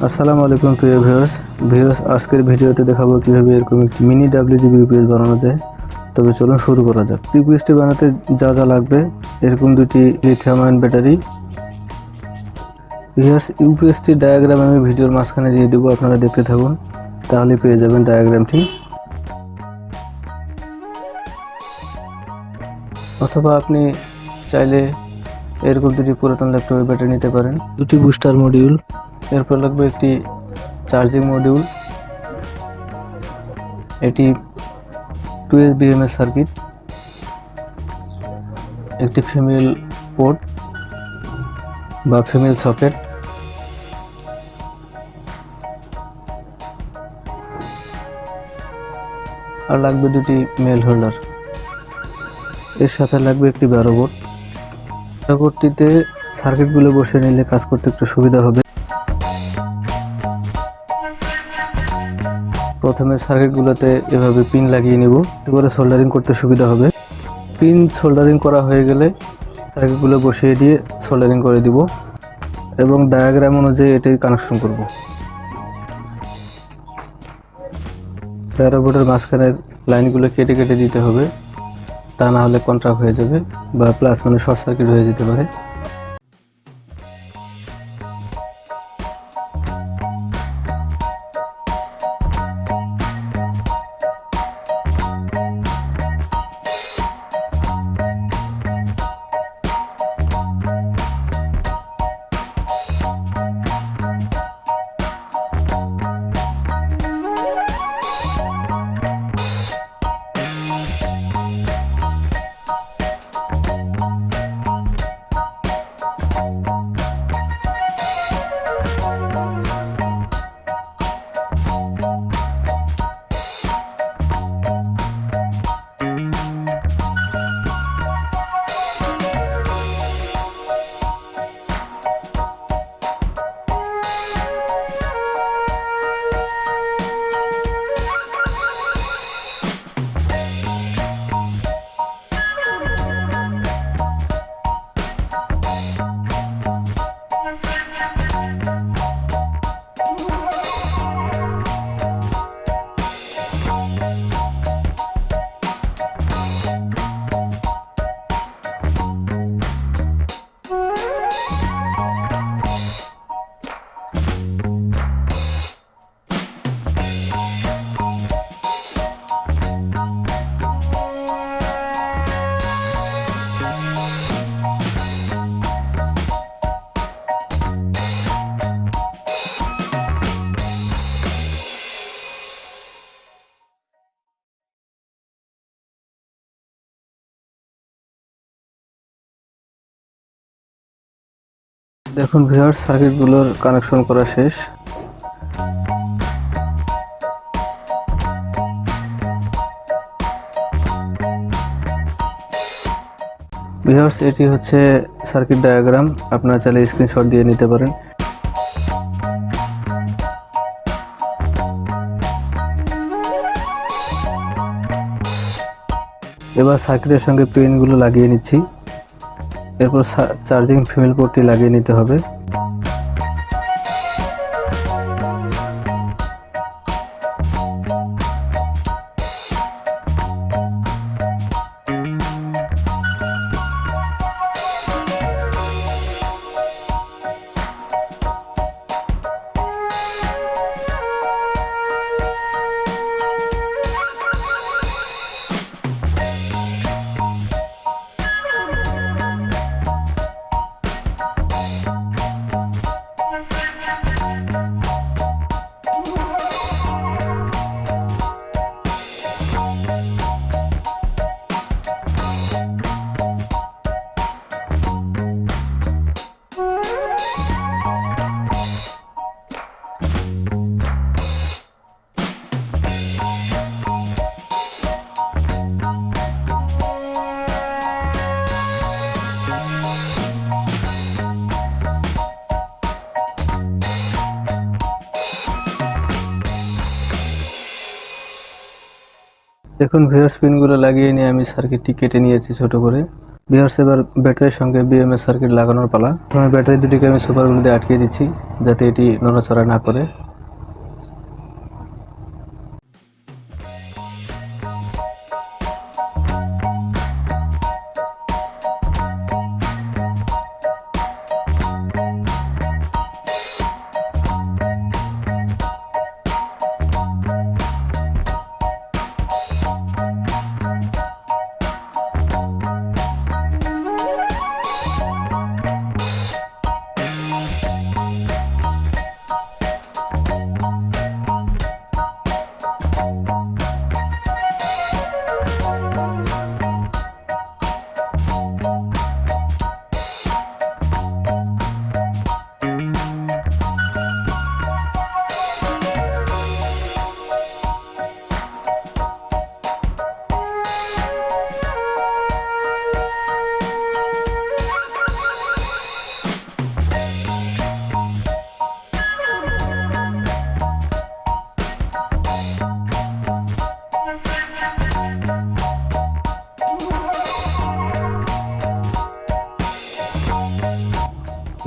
আসসালামু আলাইকুম প্রিয় ভিউয়ার্স আজকের ভিডিওতে দেখাবো কিভাবে এরকম একটি মিনি ডাব্লিউজিবি ইউপিএস বানানো যায়। তবে চলুন শুরু করা যাক। ইউপিএসটি বানাতে যা যা লাগবে, এরকম দুটি লিথিয়াম আয়ন ব্যাটারি। ভিউয়ার্স, ইউপিএসটি ডায়াগ্রাম আমি ভিডিওর মাঝখানে দিয়ে দেবো, আপনারা দেখতে থাকুন, তাহলে পেয়ে যাবেন ডায়াগ্রামটি। অথবা আপনি চাইলে এরকম দুটি পুরাতন ল্যাপটপের ব্যাটারি নিতে পারেন। দুটি বুস্টার মডিউল, এরপর লাগবে একটি চার্জিং মডিউল, এটি 2S BMS সার্কিট, একটি ফিমেল পোর্ট বা ফিমেল সকেট, আর লাগবে দুটি মেল হোল্ডার। এর সাথে লাগবে একটি 12 ভোল্ট। 12 ভোল্টটিতে সার্কিটগুলো বসিয়ে নিলে কাজ করতে একটু সুবিধা হবে। প্রথমে সার্কিটগুলোতে এভাবে পিন লাগিয়ে নিব, এতে করে সোল্ডারিং করতে সুবিধা হবে। পিন সোল্ডারিং করা হয়ে গেলে সার্কিটগুলো বসিয়ে দিয়ে সোল্ডারিং করে দিব এবং ডায়াগ্রাম অনুযায়ী এটাই কানেকশন করব। 12 ভোল্টের মাঝখানের লাইনগুলো কেটে কেটে দিতে হবে, তা না হলে কন্ট্রাক্ট হয়ে যাবে বা প্লাস মানে শর্ট সার্কিট হয়ে যেতে পারে। দেখুন ভিউয়ার্স, সার্কিটগুলোর কানেকশন করা শেষ। ভিউয়ার্স, এটি হচ্ছে সার্কিট ডায়াগ্রাম, আপনারা চাইলে স্ক্রিনশট দিয়ে নিতে পারেন। এবার সার্কিটের সঙ্গে পিনগুলো লাগিয়ে নিচ্ছি, এরপর চার্জিং ফিমেল পোর্টটি লাগিয়ে নিতে হবে। দেখুন ভিউয়ার্স, পিনগুলো লাগিয়ে নিয়ে আমি সার্কিটটি কেটে নিয়েছি ছোট করে। ভিউয়ার্স, এবার ব্যাটারির সঙ্গে বিএমএস সার্কিট লাগানোর পালা। প্রথমে ব্যাটারি দুটিকে আমি সুপার গ্লু দিয়ে আটকে দিচ্ছি যাতে এটি নড়াচড়া না করে।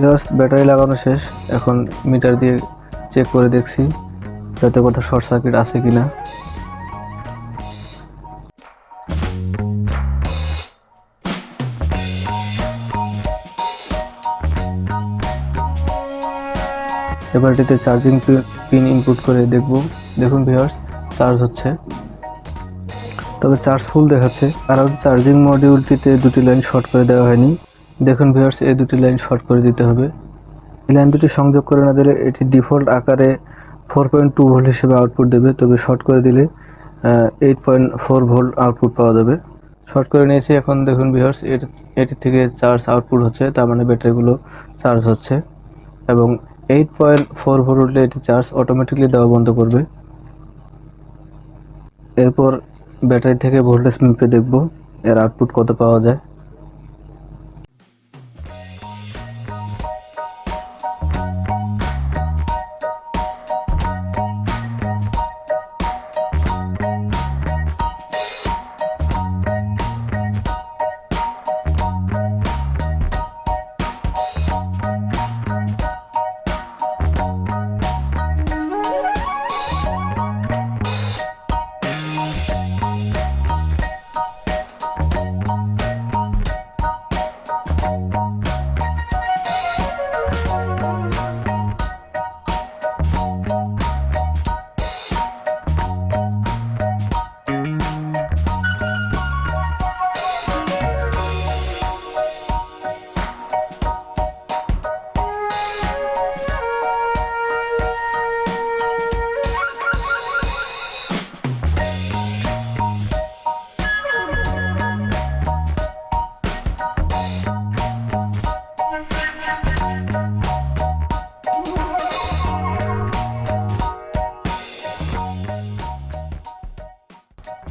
ভিউয়ার্স, ব্যাটারি লাগানো শেষ। এখন মিটার দিয়ে চেক করে দেখছি যাতে কোথাও শর্ট সার্কিট আছে কিনা। এবার এটিতে চার্জিং পিন ইনপুট করে দেখব। দেখুন ভিউয়ার্স, চার্জ হচ্ছে, তবে চার্জ ফুল দেখাচ্ছে, কারণ চার্জিং মডিউলটিতে দুটি লাইন শর্ট করে দেওয়া হয়নি। দেখুন ভিউয়ার্স, এই দুটি লাইন শর্ট করে দিতে হবে। এই লাইন দুটি সংযোগ করে না দিলে এটি ডিফল্ট আকারে 4.2 ভোল্ট হিসেবে আউটপুট দেবে, তবে শর্ট করে দিলে 8.4 ভোল্ট আউটপুট পাওয়া যাবে। শর্ট করে নিয়েছি। এখন দেখুন ভিউয়ার্স, এটি থেকে চার্জ আউটপুট হচ্ছে, তার মানে ব্যাটারিগুলো চার্জ হচ্ছে এবং 8.4 ভোল্টে এটি চার্জ অটোমেটিকলি দেওয়া বন্ধ করবে। এরপর ব্যাটারি থেকে ভোল্টেজ মেপে দেখব এর আউটপুট কত পাওয়া যায়।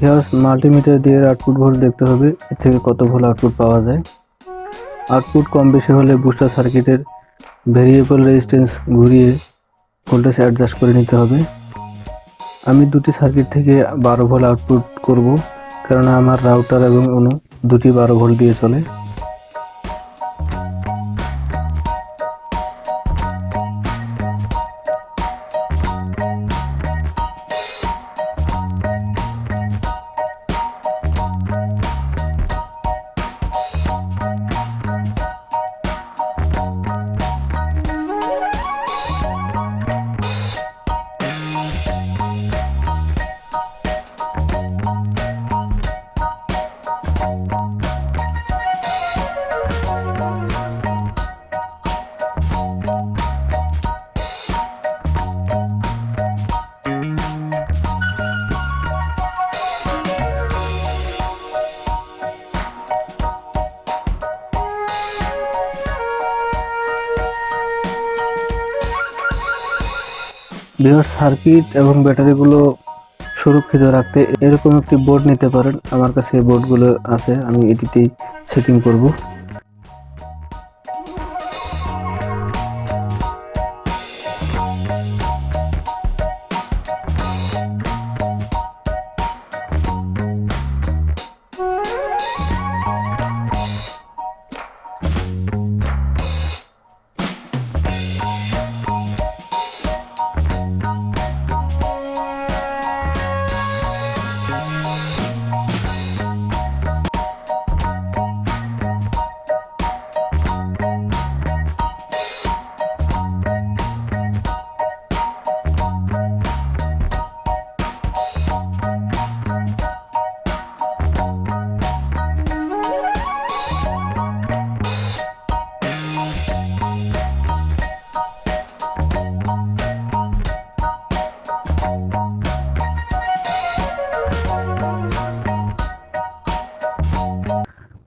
ভিউয়ার্স, মাল্টিমিটার দিয়ে আউটপুট ভোল্ট দেখতে হবে, এর থেকে কত ভোল্ট আউটপুট পাওয়া যায়। আউটপুট কম বেশি হলে বুস্টার সার্কিটের ভেরিয়েবল রেজিস্ট্যান্স ঘুরিয়ে ভোল্টেজ অ্যাডজাস্ট করে নিতে হবে। আমি দুটি সার্কিট থেকে 12 ভোল্ট আউটপুট করব, কারণ আমার রাউটার এবং অনু দুটি 12 ভোল্ট দিয়ে চলে। ভিউয়ার্স, সার্কিট এবং ব্যাটারিগুলো সুরক্ষিত রাখতে এরকম একটি বোর্ড নিতে পারেন। আমার কাছে এই বোর্ডগুলো আছে, আমি এটিতেই সেটিং করব।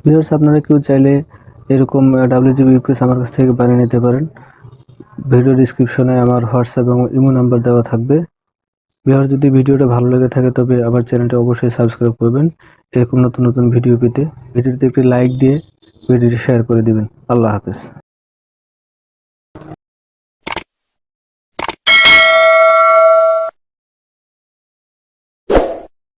ভিউয়ার্স, আপনারা কেউ চাইলে এরকম WGB ইউপিএস আমার কাছ থেকে বানিয়ে নিতে পারেন। ভিডিও ডিসক্রিপশনে আমার হোয়াটসঅ্যাপ এবং ইমো নাম্বার দেওয়া থাকবে। ভিউয়ার্স, যদি ভিডিওটা ভালো লেগে থাকে তবে আমার চ্যানেলটা অবশ্যই সাবস্ক্রাইব করবেন এরকম নতুন নতুন ভিডিও পেতে। ভিডিওতে একটি লাইক দিয়ে ভিডিওটি শেয়ার করে দিবেন। আল্লাহ হাফেজ।